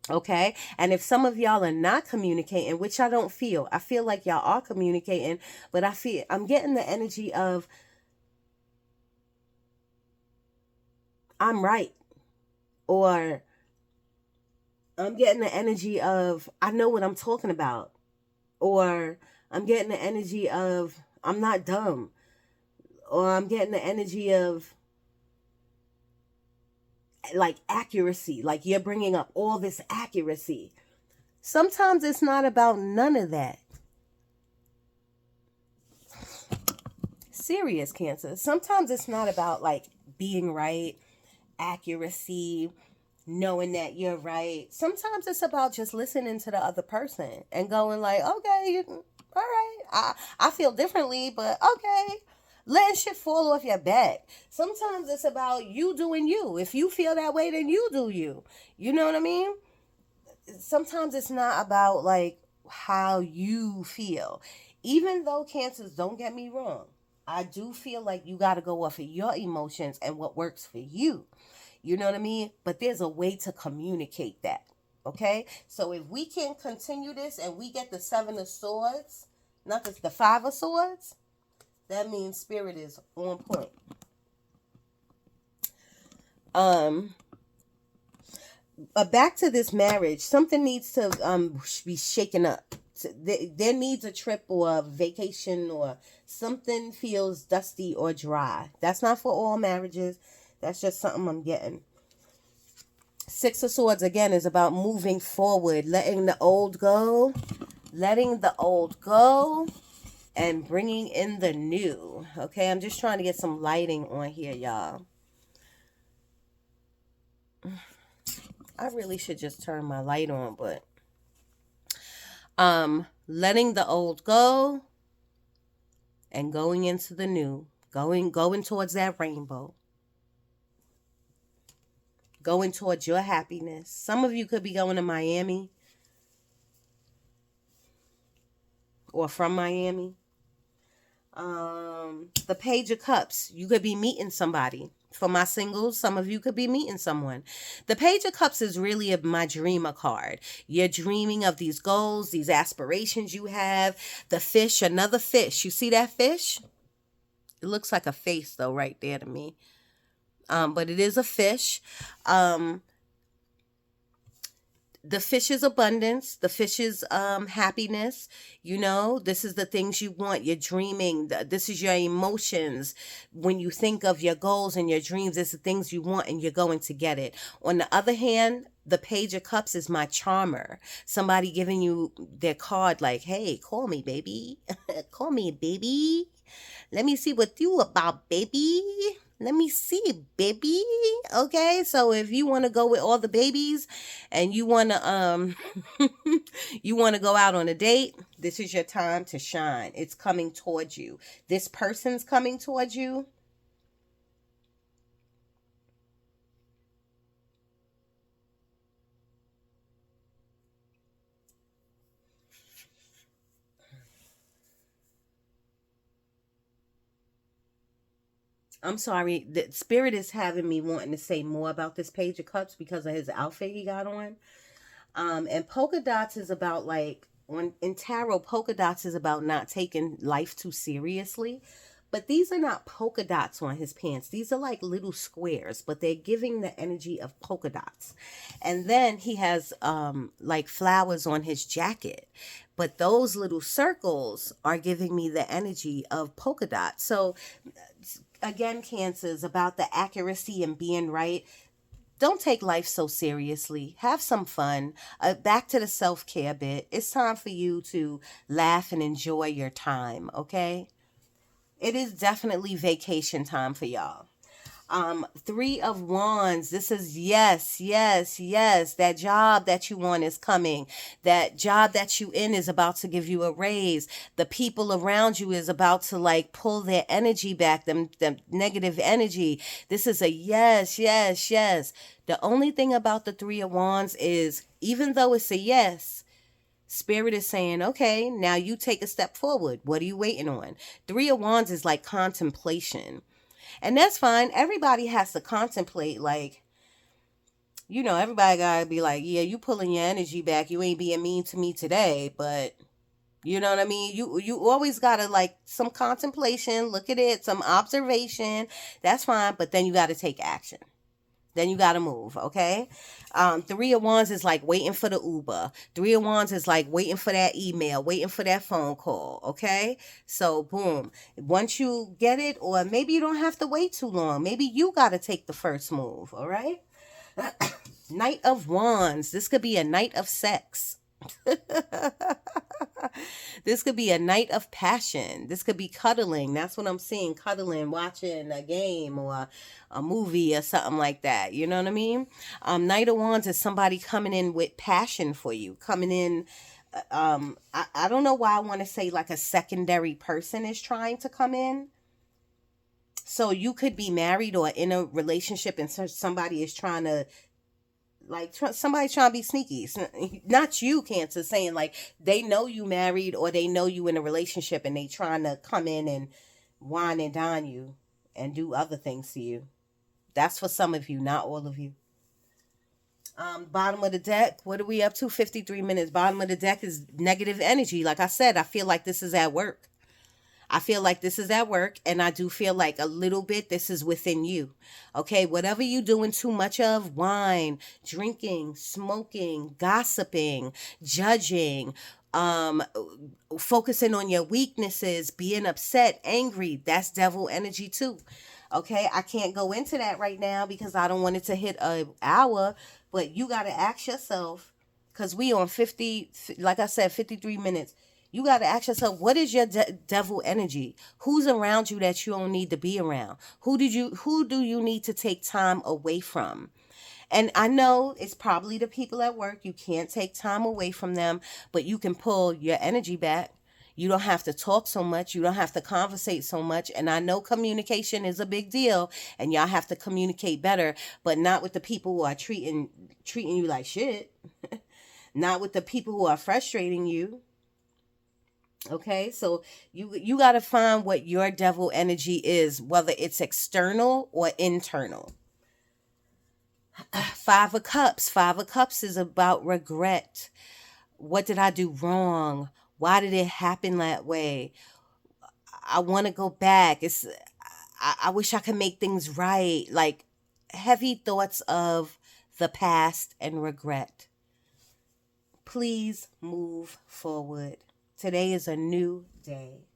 Okay. And if some of y'all are not communicating, which I don't feel, I feel like y'all are communicating, but I'm getting the energy of I'm right. Or I'm getting the energy of I know what I'm talking about. Or I'm getting the energy of I'm not dumb. Or I'm getting the energy of like accuracy, like you're bringing up all this accuracy. Sometimes it's not about none of that. Serious, Cancer. Sometimes it's not about like being right, accuracy, knowing that you're right. Sometimes it's about just listening to the other person and going like, okay, all right, I feel differently, but okay. Letting shit fall off your back. Sometimes it's about you doing you. If you feel that way, then you do you. You know what I mean? Sometimes it's not about like how you feel. Even though Cancers, don't get me wrong, I do feel like you got to go off of your emotions and what works for you. You know what I mean? But there's a way to communicate that. Okay? So if we can continue this and we get the 7 of Swords, not the 5 of Swords, that means Spirit is on point. Back to this marriage, something needs to be shaken up. There needs a trip or a vacation, or something feels dusty or dry. That's not for all marriages. That's just something I'm getting. 6 of Swords, again, is about moving forward, letting the old go, and bringing in the new. Okay, I'm just trying to get some lighting on here, y'all. I really should just turn my light on, but letting the old go and going into the new, going towards that rainbow, going towards your happiness. Some of you could be going to Miami. or from Miami. The Page of Cups, you could be meeting somebody. For my singles, some of you could be meeting someone. The Page of Cups is really my dreamer card. You're dreaming of these goals, these aspirations you have. The fish, another fish. You see that fish? It looks like a face though, right there to me. But it is a fish. Um, the fish is abundance, the fish is happiness. You know, this is the things you want. You're dreaming. This is your emotions. When you think of your goals and your dreams, it's the things you want, and you're going to get it. On the other hand, the Page of Cups is my charmer. Somebody giving you their card like, hey, call me, baby. Call me, baby. Let me see what you about, baby. Let me see, baby. Okay, so if you want to go with all the babies and you want to you want to go out on a date, this is your time to shine. It's coming towards you. This person's coming towards you. I'm sorry, the spirit is having me wanting to say more about this Page of Cups because of his outfit he got on. And polka dots is about like when in tarot, polka dots is about not taking life too seriously. But these are not polka dots on his pants. These are like little squares, but they're giving the energy of polka dots. And then he has like flowers on his jacket. But those little circles are giving me the energy of polka dots. So again, Cancer is about the accuracy and being right. Don't take life so seriously. Have some fun. Back to the self care bit. It's time for you to laugh and enjoy your time, okay? It is definitely vacation time for y'all. Three of Wands. This is yes, yes, yes. That job that you want is coming. That job that you in is about to give you a raise. The people around you is about to like pull their energy back, them negative energy. This is a yes, yes, yes. The only thing about the Three of Wands is even though it's a yes, Spirit is saying, okay, now you take a step forward. What are you waiting on? Three of Wands is like contemplation. And that's fine. Everybody has to contemplate, like, you know, everybody gotta be like, yeah, you pulling your energy back. You ain't being mean to me today, but you know what I mean? You always gotta like some contemplation, look at it, some observation. That's fine, but then you gotta take action. Then you gotta move, okay? Three of Wands is like waiting for the Uber. Three of Wands is like waiting for that email, waiting for that phone call, okay? So boom. Once you get it, or maybe you don't have to wait too long. Maybe you gotta take the first move, all right? Knight of Wands. This could be a night of sex. This could be a night of passion. This could be cuddling. That's what I'm seeing. Cuddling, watching a game or a movie or something like that. You know what I mean? Knight of Wands is somebody coming in with passion for you. Coming in. I don't know why I want to say like a secondary person is trying to come in. So you could be married or in a relationship and somebody is trying to like somebody trying to be sneaky. Not you, Cancer, saying like they know you married or they know you in a relationship and they trying to come in and wine and dine you and do other things to you. That's for some of you, not all of you. Bottom of the deck, what are we up to? 53 minutes. Bottom of the deck is negative energy. Like I said, I feel like this is at work. I feel like this is at work, and I do feel like a little bit this is within you. Okay, whatever you doing too much of, wine, drinking, smoking, gossiping, judging, um focusing on your weaknesses, being upset, angry, that's devil energy too. Okay, I can't go into that right now because I don't want it to hit a hour, but you got to ask yourself, because we on 50, like I said, 53 minutes. You got to ask yourself, what is your devil energy? Who's around you that you don't need to be around? Who do you need to take time away from? And I know it's probably the people at work. You can't take time away from them, but you can pull your energy back. You don't have to talk so much. You don't have to conversate so much. And I know communication is a big deal and y'all have to communicate better, but not with the people who are treating you like shit. Not with the people who are frustrating you. Okay, so you got to find what your devil energy is, whether it's external or internal. Five of Cups. Five of Cups is about regret. What did I do wrong? Why did it happen that way? I want to go back. I wish I could make things right. Like heavy thoughts of the past and regret. Please move forward. Today is a new day.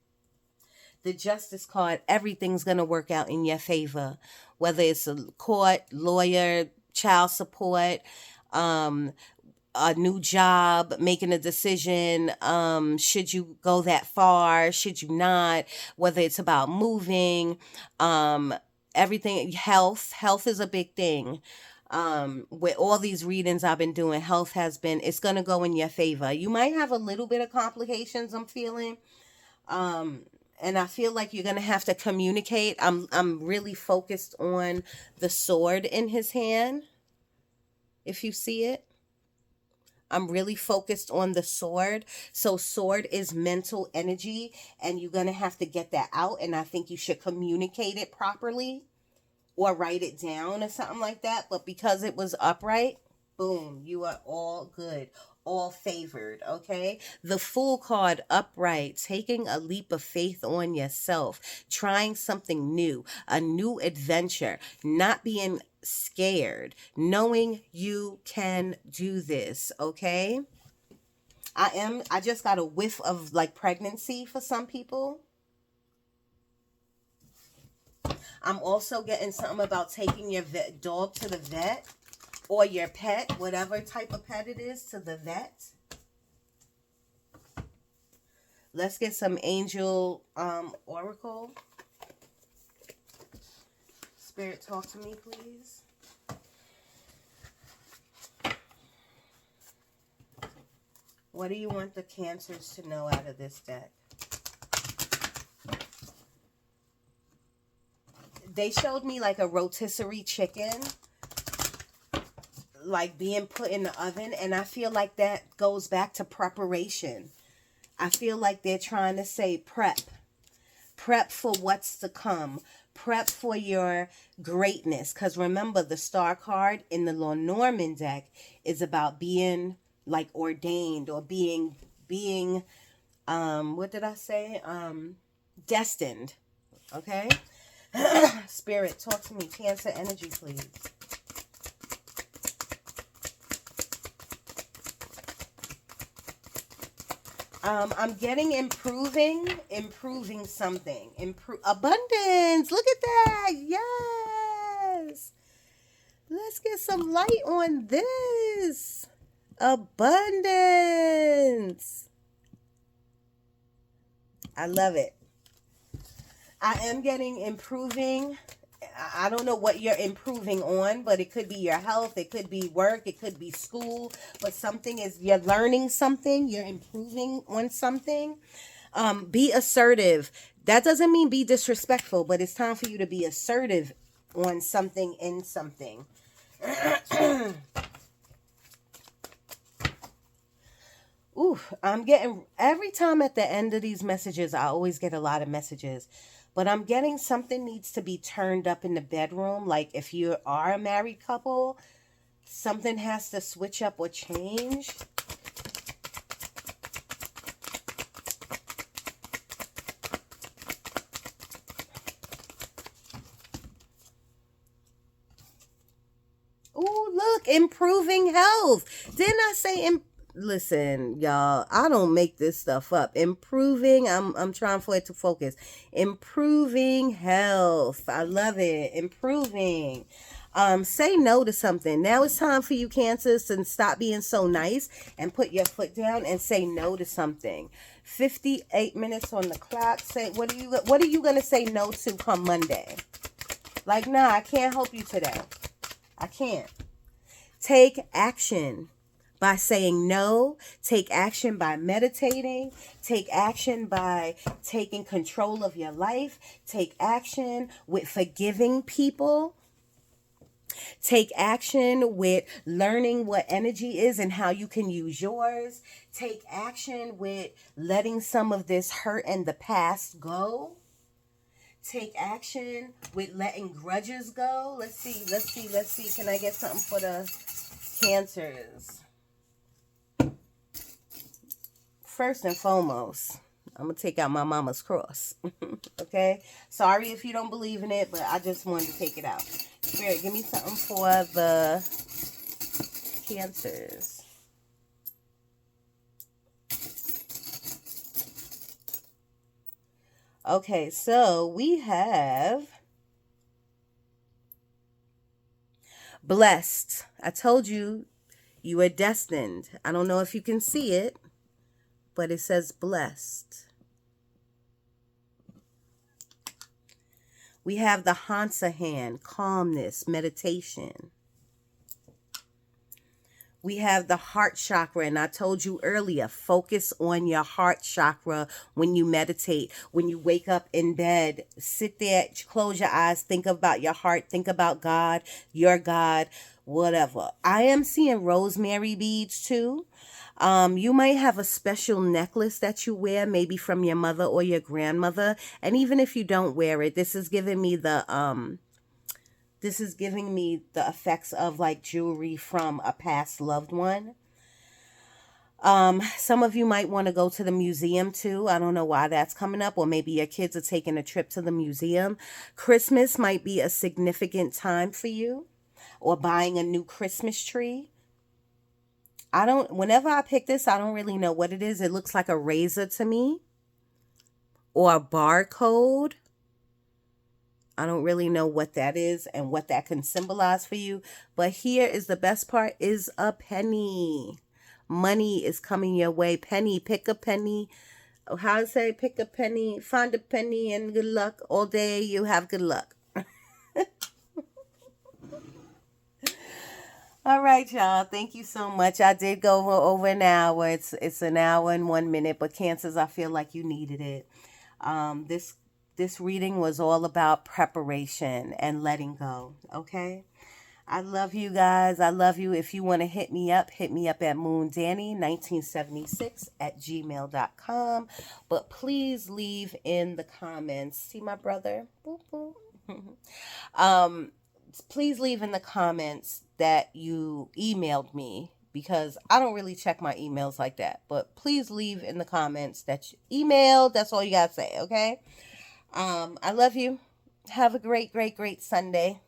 The Justice card, everything's going to work out in your favor, whether it's a court, lawyer, child support, um, a new job, making a decision. Should you go that far? Should you not? Whether it's about moving, everything, health is a big thing. With all these readings I've been doing, health has been, it's going to go in your favor. You might have a little bit of complications, I'm feeling. Um, and I feel like you're gonna have to communicate. I'm really focused on the sword in his hand. If you see it, I'm really focused on the sword. So sword is mental energy, and you're gonna have to get that out. And I think you should communicate it properly, or write it down or something like that. But because it was upright, boom, you are all good, all favored, okay? The Fool card, upright, taking a leap of faith on yourself, trying something new, a new adventure, not being scared, knowing you can do this, okay? I just got a whiff of like pregnancy for some people. I'm also getting something about taking your dog to the vet, or your pet, whatever type of pet it is, to the vet. Let's get some angel oracle. Spirit, talk to me, please. What do you want the Cancers to know out of this deck? They showed me like a rotisserie chicken, like being put in the oven, and I feel like that goes back to preparation. I feel like they're trying to say prep for what's to come, prep for your greatness, because remember, the Star card in the Lenormand deck is about being like ordained, or being what did I say, destined. Okay. Spirit, talk to me. Cancer energy, please. I'm getting improving something. Abundance. Look at that. Yes. Let's get some light on this. Abundance. I love it. I am getting improving. I don't know what you're improving on, but it could be your health, it could be work, it could be school, but something is, you're learning something, you're improving on something. Be assertive. That doesn't mean be disrespectful, but it's time for you to be assertive on something, in something. Ooh, I'm getting, every time at the end of these messages, I always get a lot of messages. But I'm getting something needs to be turned up in the bedroom. Like if you are a married couple, something has to switch up or change. Ooh, look, improving health. Didn't I say listen, y'all, I don't make this stuff up. Improving, I'm trying for it to focus. Improving health. I love it. Improving. Say no to something. Now it's time for you, Cancers, to stop being so nice and put your foot down and say no to something. 58 minutes on the clock. Say, what are you gonna say no to come Monday? Like, nah, I can't help you today. I can't. Take action by saying no. Take action by meditating. Take action by taking control of your life. Take action with forgiving people. Take action with learning what energy is and how you can use yours. Take action with letting some of this hurt in the past go. Take action with letting grudges go. Let's see. Can I get something for the Cancers? First and foremost, I'm going to take out my mama's cross. Okay? Sorry if you don't believe in it, but I just wanted to take it out. Spirit, give me something for the Cancers. Okay, so we have blessed. I told you you are destined. I don't know if you can see it, but it says blessed. We have the Hansa hand, calmness, meditation. We have the heart chakra, and I told you earlier, focus on your heart chakra when you meditate. When you wake up in bed, sit there, close your eyes, think about your heart, think about God, your God, whatever. I am seeing rosemary beads too. You might have a special necklace that you wear, maybe from your mother or your grandmother. And even if you don't wear it, this is giving me the effects of like jewelry from a past loved one. Some of you might want to go to the museum too. I don't know why that's coming up, or maybe your kids are taking a trip to the museum. Christmas might be a significant time for you, or buying a new Christmas tree. Whenever I pick this, I don't really know what it is. It looks like a razor to me, or a barcode. I don't really know what that is and what that can symbolize for you. But here is the best part, is a penny. Money is coming your way. Penny, pick a penny. How to say, pick a penny, find a penny, and good luck. All day you have good luck. All right, y'all. Thank you so much. I did go over an hour. It's an hour and 1 minute, but Cancers, I feel like you needed it. This reading was all about preparation and letting go. Okay. I love you guys. I love you. If you want to hit me up at moondanny1976 @gmail.com. But please leave in the comments. See my brother? Boop, boop. Please leave in the comments that you emailed me, because I don't really check my emails like that. But please leave in the comments that you emailed. That's all you got to say, okay? I love you. Have a great, great, great Sunday.